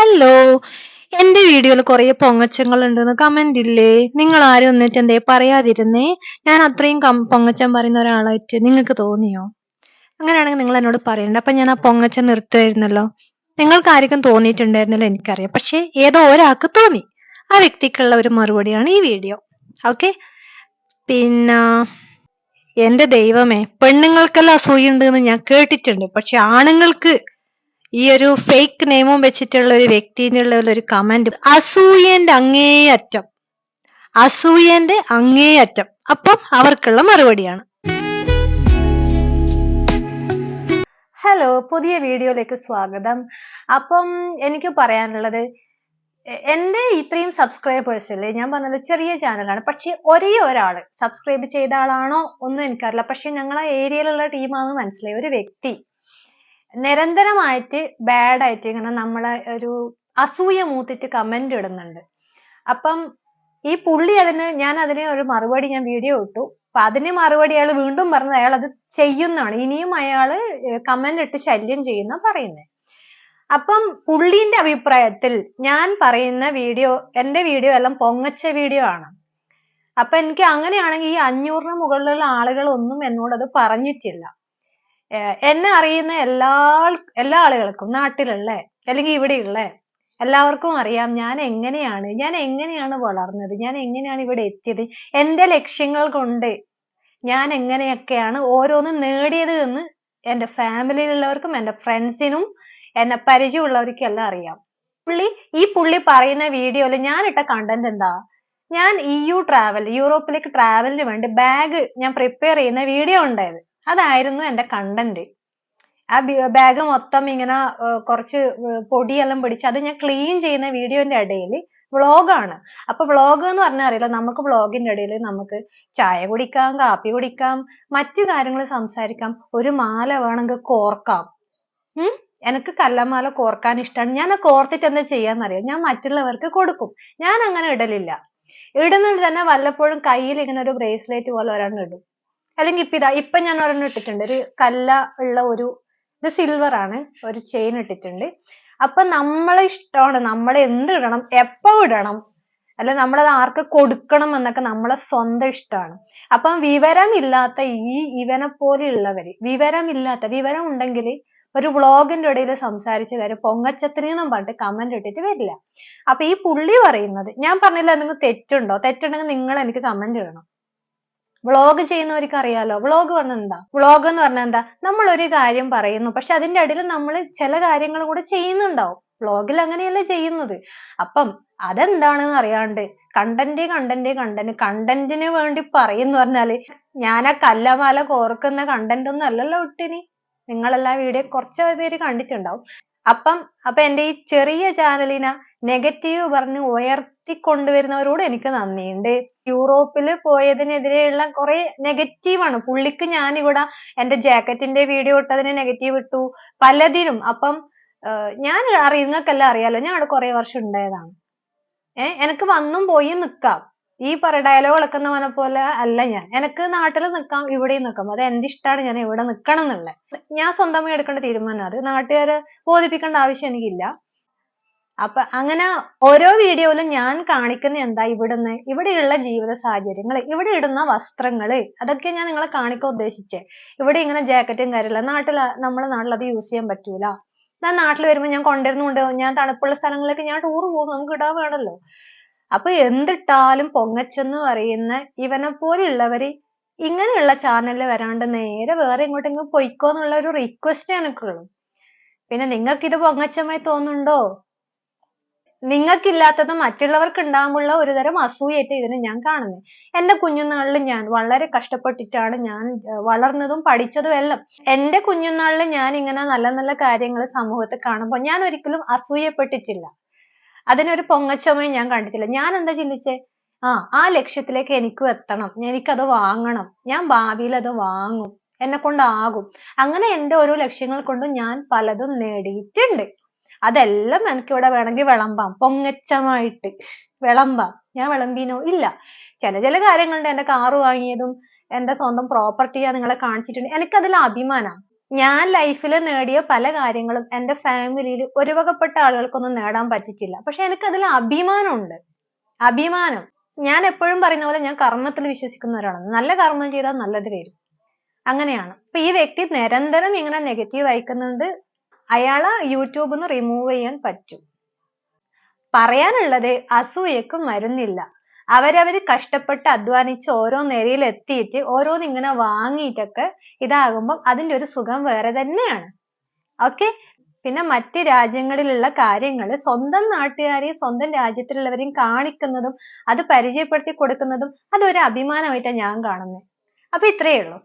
Hello, എന്റെ വീഡിയോയിൽ കുറെ പൊങ്ങച്ചങ്ങൾ ഉണ്ടെന്ന് കമന്റ് ഇല്ലേ? നിങ്ങൾ ആരും എന്നിട്ട് എന്തേ പറയാതിരുന്നേ? ഞാൻ അത്രയും പൊങ്ങച്ചം പറയുന്ന ഒരാളായിട്ട് നിങ്ങൾക്ക് തോന്നിയോ? അങ്ങനെയാണെങ്കിൽ നിങ്ങൾ എന്നോട് പറയണ്ട. അപ്പൊ ഞാൻ ആ പൊങ്ങച്ചം നിർത്തുമായിരുന്നല്ലോ. നിങ്ങൾക്ക് ആർക്കും തോന്നിയിട്ടുണ്ടായിരുന്നല്ലോ എനിക്കറിയാം. പക്ഷെ ഏതോ ഒരാൾക്ക് തോന്നി. ആ വ്യക്തിക്കുള്ള ഒരു മറുപടിയാണ് ഈ വീഡിയോ. ഓക്കെ. പിന്നെ എന്റെ ദൈവമേ, പെണ്ണുങ്ങൾക്കെല്ലാം അസൂയ ഉണ്ടെന്ന് ഞാൻ കേട്ടിട്ടുണ്ട്. പക്ഷെ ആണുങ്ങൾക്ക് ഈ ഒരു ഫേക്ക് നെയിമും വെച്ചിട്ടുള്ള ഒരു വ്യക്തിനുള്ള ഒരു കമന്റ് അസൂയന്റെ അങ്ങേയറ്റം, അസൂയന്റെ അങ്ങേയറ്റം. അപ്പം അവർക്കുള്ള മറുപടിയാണ്. ഹലോ, പുതിയ വീഡിയോയിലേക്ക് സ്വാഗതം. അപ്പം എനിക്ക് പറയാനുള്ളത്, എന്റെ ഇത്രയും സബ്സ്ക്രൈബേഴ്സ് അല്ലേ, ഞാൻ പറഞ്ഞത് ചെറിയ ചാനലാണ്. പക്ഷെ ഒരേ ഒരാള് സബ്സ്ക്രൈബ് ചെയ്ത ആളാണോ ഒന്നും എനിക്കറിയില്ല. പക്ഷെ ഞങ്ങളെ ഏരിയയിലുള്ള ടീമാണെന്ന് മനസ്സിലായി. ഒരു വ്യക്തി നിരന്തരമായിട്ട് ബാഡായിട്ട് ഇങ്ങനെ നമ്മളെ ഒരു അസൂയ മൂത്തിട്ട് കമന്റ് ഇടുന്നുണ്ട്. അപ്പം ഈ പുള്ളി ഞാൻ അതിന് ഒരു മറുപടി ഞാൻ വീഡിയോ ഇട്ടു. അപ്പൊ അതിന് മറുപടി അയാൾ വീണ്ടും പറഞ്ഞത് അയാൾ അത് ചെയ്യുന്നതാണ്. ഇനിയും അയാള് കമന്റ് ഇട്ട് ശല്യം ചെയ്യുന്ന പറയുന്നത്. അപ്പം പുള്ളിന്റെ അഭിപ്രായത്തിൽ ഞാൻ പറയുന്ന വീഡിയോ, എന്റെ വീഡിയോ എല്ലാം പൊങ്ങച്ച വീഡിയോ ആണ്. അപ്പൊ എനിക്ക് അങ്ങനെയാണെങ്കിൽ ഈ 500-ന് മുകളിലുള്ള ആളുകളൊന്നും എന്നോട് അത് പറഞ്ഞിട്ടില്ല. എന്നെ അറിയുന്ന എല്ലാ ആളുകൾക്കും, നാട്ടിലുള്ള അല്ലെങ്കിൽ ഇവിടെയുള്ള എല്ലാവർക്കും അറിയാം ഞാൻ എങ്ങനെയാണ് വളർന്നത്, ഞാൻ എങ്ങനെയാണ് ഇവിടെ എത്തിയത്, എന്റെ ലക്ഷ്യങ്ങൾ കൊണ്ട് ഞാൻ എങ്ങനെയൊക്കെയാണ് ഓരോന്നും നേടിയത് എന്ന് എന്റെ ഫാമിലിയിലുള്ളവർക്കും എന്റെ ഫ്രണ്ട്സിനും എന്നെ പരിചയമുള്ളവർക്കും എല്ലാം അറിയാം. ഈ പുള്ളി പറയുന്ന വീഡിയോയിൽ ഞാൻ ഇട്ട കണ്ടന്റ് എന്താ? ഞാൻ യൂറോപ്പിലേക്ക് ട്രാവലിന് വേണ്ടി ബാഗ് ഞാൻ പ്രിപ്പയർ ചെയ്യുന്ന വീഡിയോ ഉണ്ടായത്. അതായിരുന്നു എന്റെ കണ്ടന്റ്. ആ ബാഗ് മൊത്തം ഇങ്ങനെ കുറച്ച് പൊടിയെല്ലാം പിടിച്ച് അത് ഞാൻ ക്ലീൻ ചെയ്യുന്ന വീഡിയോന്റെ ഇടയിൽ വ്ളോഗാണ്. അപ്പൊ വ്ളോഗ് എന്ന് പറഞ്ഞാൽ അറിയില്ല, നമുക്ക് വ്ളോഗിന്റെ ഇടയിൽ നമുക്ക് ചായ കുടിക്കാം, കാപ്പി കുടിക്കാം, മറ്റു കാര്യങ്ങൾ സംസാരിക്കാം, ഒരു മാല വേണമെങ്കിൽ കോർക്കാം. എനിക്ക് കല്ലമാല കോർക്കാൻ ഇഷ്ടമാണ്. ഞാൻ കോർത്തിട്ട് എന്താ ചെയ്യാന്നറിയാം, ഞാൻ മറ്റുള്ളവർക്ക് കൊടുക്കും. ഞാൻ അങ്ങനെ ഇടലില്ല. ഇടുന്നത് തന്നെ വല്ലപ്പോഴും കയ്യിൽ ഇങ്ങനെ ഒരു ബ്രേസ്ലെറ്റ് പോലെ ഒരെണ്ണം ഇടും. അല്ലെങ്കിൽ ഇപ്പൊ ഞാൻ ഒരെണ്ണം ഇട്ടിട്ടുണ്ട്, ഒരു കല്ല ഉള്ള ഇത് സിൽവർ ആണ്, ഒരു ചെയിൻ ഇട്ടിട്ടുണ്ട്. അപ്പൊ നമ്മളെ ഇഷ്ടമാണ്, നമ്മൾ എന്ത് ഇടണം, എപ്പോ ഇടണം, അല്ല നമ്മളത് ആർക്ക് കൊടുക്കണം എന്നൊക്കെ നമ്മളെ സ്വന്തം ഇഷ്ടമാണ്. അപ്പം വിവരമില്ലാത്ത ഇവനെ പോലെയുള്ളവര്, വിവരം ഉണ്ടെങ്കിൽ ഒരു വ്ളോഗിന്റെ ഇടയിൽ സംസാരിച്ച കാര്യം പൊങ്ങച്ചത്തിനെന്നും പറഞ്ഞിട്ട് കമന്റ് ഇട്ടിട്ട് വരില്ല. അപ്പൊ ഈ പുള്ളി പറയുന്നത്, ഞാൻ പറഞ്ഞില്ല എന്തെങ്കിലും തെറ്റുണ്ടെങ്കിൽ നിങ്ങൾ എനിക്ക് കമന്റ് ഇടണം. വ്ളോഗ് ചെയ്യുന്നവർക്ക് അറിയാലോ. വ്ളോഗ് എന്ന് പറഞ്ഞാൽ എന്താ, നമ്മൾ ഒരു കാര്യം പറയുന്നു, പക്ഷെ അതിന്റെ ഇടയിൽ നമ്മൾ ചില കാര്യങ്ങൾ കൂടെ ചെയ്യുന്നുണ്ടാവും. വ്ളോഗിൽ അങ്ങനെയല്ല ചെയ്യുന്നത്. അപ്പം അതെന്താണെന്ന് അറിയാണ്ട് കണ്ടന്റിന് വേണ്ടി പറയുന്നു പറഞ്ഞാല്, ഞാൻ ആ കല്ലമാല കോർക്കുന്ന കണ്ടന്റ് ഒന്നും അല്ലല്ലോ ഇട്ടിനി. നിങ്ങളെല്ലാ വീഡിയോ കുറച്ച് പേര് കണ്ടിട്ടുണ്ടാവും. അപ്പൊ എന്റെ ഈ ചെറിയ ചാനലിനെ നെഗറ്റീവ് പറഞ്ഞ് ഉയർത്തിക്കൊണ്ടുവരുന്നവരോട് എനിക്ക് നന്ദിയുണ്ട്. യൂറോപ്പില് പോയതിനെതിരെയുള്ള കുറെ നെഗറ്റീവാണ്. പുള്ളിക്ക് ഞാൻ ഇവിടെ എന്റെ ജാക്കറ്റിന്റെ വീഡിയോ ഇട്ടതിന് നെഗറ്റീവ് ഇട്ടു, പലതിനും. അപ്പം ഞാൻ നിങ്ങൾക്കെല്ലാം അറിയാലോ, ഞാൻ അവിടെ കുറെ വർഷം ഉണ്ടായതാണ്. എനിക്ക് വന്നും പോയി നിക്കാം. ഈ ഡയലോഗ് ഇളക്കുന്നവനെ പോലെ അല്ല ഞാൻ. എനിക്ക് നാട്ടിൽ നിക്കാം, ഇവിടെയും നിക്കാം. അത് എന്റെ ഇഷ്ടമാണ്, ഞാൻ ഇവിടെ നിക്കണം എന്നുള്ളത്. ഞാൻ സ്വന്തമായി എടുക്കേണ്ട തീരുമാനം. അത് നാട്ടുകാരെ ബോധിപ്പിക്കേണ്ട ആവശ്യം എനിക്കില്ല. അപ്പൊ അങ്ങനെ ഓരോ വീഡിയോയിലും ഞാൻ കാണിക്കുന്ന എന്താ, ഇവിടെയുള്ള ജീവിത സാഹചര്യങ്ങൾ, ഇവിടെ ഇടുന്ന വസ്ത്രങ്ങള്, അതൊക്കെ ഞാൻ നിങ്ങളെ കാണിക്കാൻ ഉദ്ദേശിച്ചേ. ഇവിടെ ഇങ്ങനെ ജാക്കറ്റും കാര്യമില്ല. നമ്മളെ നാട്ടിൽ അത് യൂസ് ചെയ്യാൻ പറ്റൂല. ഞാൻ നാട്ടിൽ വരുമ്പോ ഞാൻ കൊണ്ടുവരുന്നുണ്ട്. ഞാൻ തണുപ്പുള്ള സ്ഥലങ്ങളിലേക്ക് ഞാൻ ടൂർ പോകും, നമുക്ക് ഇടാൻ വേണമല്ലോ. അപ്പൊ എന്തിട്ടാലും പൊങ്ങച്ചെന്ന് പറയുന്ന ഇവനെ പോലെയുള്ളവര് ഇങ്ങനെയുള്ള ചാനലിൽ വരാണ്ട് നേരെ വേറെ എങ്ങോട്ടെങ്കിലും പൊയ്ക്കോന്നുള്ള ഒരു റിക്വസ്റ്റ് എനിക്കുള്ളൂ. പിന്നെ നിങ്ങൾക്ക് ഇത് പൊങ്ങച്ചമായി തോന്നുന്നുണ്ടോ? നിങ്ങൾക്കില്ലാത്തത് മറ്റുള്ളവർക്ക് ഉണ്ടാകുമ്പോഴുള്ള ഒരു തരം അസൂയായിട്ട് ഇതിനെ ഞാൻ കാണുന്നത്. എന്റെ കുഞ്ഞുനാളിൽ ഞാൻ വളരെ കഷ്ടപ്പെട്ടിട്ടാണ് ഞാൻ വളർന്നതും പഠിച്ചതും എല്ലാം. എന്റെ കുഞ്ഞുനാളിൽ ഞാൻ ഇങ്ങനെ നല്ല നല്ല കാര്യങ്ങൾ സമൂഹത്തിൽ കാണുമ്പോൾ ഞാൻ ഒരിക്കലും അസൂയപ്പെട്ടിട്ടില്ല. അതിനൊരു പൊങ്ങച്ചമായി ഞാൻ കണ്ടിട്ടില്ല. ഞാൻ എന്താ ചിന്തിച്ചേ, ആ ലക്ഷ്യത്തിലേക്ക് എനിക്കും എത്തണം, എനിക്കത് വാങ്ങണം, ഞാൻ ഭാവിയിൽ അത് വാങ്ങും, എന്നെ കൊണ്ടാകും. അങ്ങനെ എന്റെ ഓരോ ലക്ഷ്യങ്ങൾ കൊണ്ടും ഞാൻ പലതും നേടിയിട്ടുണ്ട്. അതെല്ലാം എനിക്കിവിടെ വേണമെങ്കിൽ വിളമ്പാം, പൊങ്ങച്ചമായിട്ട് വിളമ്പാം. ഞാൻ വിളമ്പീനോ? ഇല്ല. ചില കാര്യങ്ങളുണ്ട്. എന്റെ കാറ് വാങ്ങിയതും എന്റെ സ്വന്തം പ്രോപ്പർട്ടിയാ നിങ്ങളെ കാണിച്ചിട്ടുണ്ട്. എനിക്കതിൽ അഭിമാനം. ഞാൻ ലൈഫിൽ നേടിയ പല കാര്യങ്ങളും എന്റെ ഫാമിലിയിൽ ഒരു വകപ്പെട്ട ആളുകൾക്കൊന്നും നേടാൻ പറ്റിയിട്ടില്ല. പക്ഷെ എനിക്ക് അതിൽ അഭിമാനമുണ്ട്. അഭിമാനം. ഞാൻ എപ്പോഴും പറയുന്ന പോലെ ഞാൻ കർമ്മത്തിൽ വിശ്വസിക്കുന്ന ഒരാളാണ്. നല്ല കർമ്മം ചെയ്താൽ നല്ലത് വരും. അങ്ങനെയാണ്. അപ്പൊ ഈ വ്യക്തി നിരന്തരം ഇങ്ങനെ നെഗറ്റീവ് അയക്കുന്നുണ്ട്. അയാളെ യൂട്യൂബിൽ നിന്ന് റിമൂവ് ചെയ്യാൻ പറ്റും. പറയാനുള്ളത് അസൂയക്ക് മരുന്നില്ല. അവരവര് കഷ്ടപ്പെട്ട് അധ്വാനിച്ച് ഓരോ നിലയിൽ എത്തിയിട്ട് ഓരോന്ന് ഇങ്ങനെ വാങ്ങിയിട്ടൊക്കെ ഇതാകുമ്പോൾ അതിന്റെ ഒരു സുഖം വേറെ തന്നെയാണ്. ഓക്കെ. പിന്നെ മറ്റ് രാജ്യങ്ങളിലുള്ള കാര്യങ്ങൾ സ്വന്തം നാട്ടുകാരെയും സ്വന്തം രാജ്യത്തിലുള്ളവരെയും കാണിക്കുന്നതും അത് പരിചയപ്പെടുത്തി കൊടുക്കുന്നതും അതൊരു അഭിമാനമായിട്ടാണ് ഞാൻ കാണുന്നത്. അപ്പൊ ഇത്രയേ ഉള്ളൂ.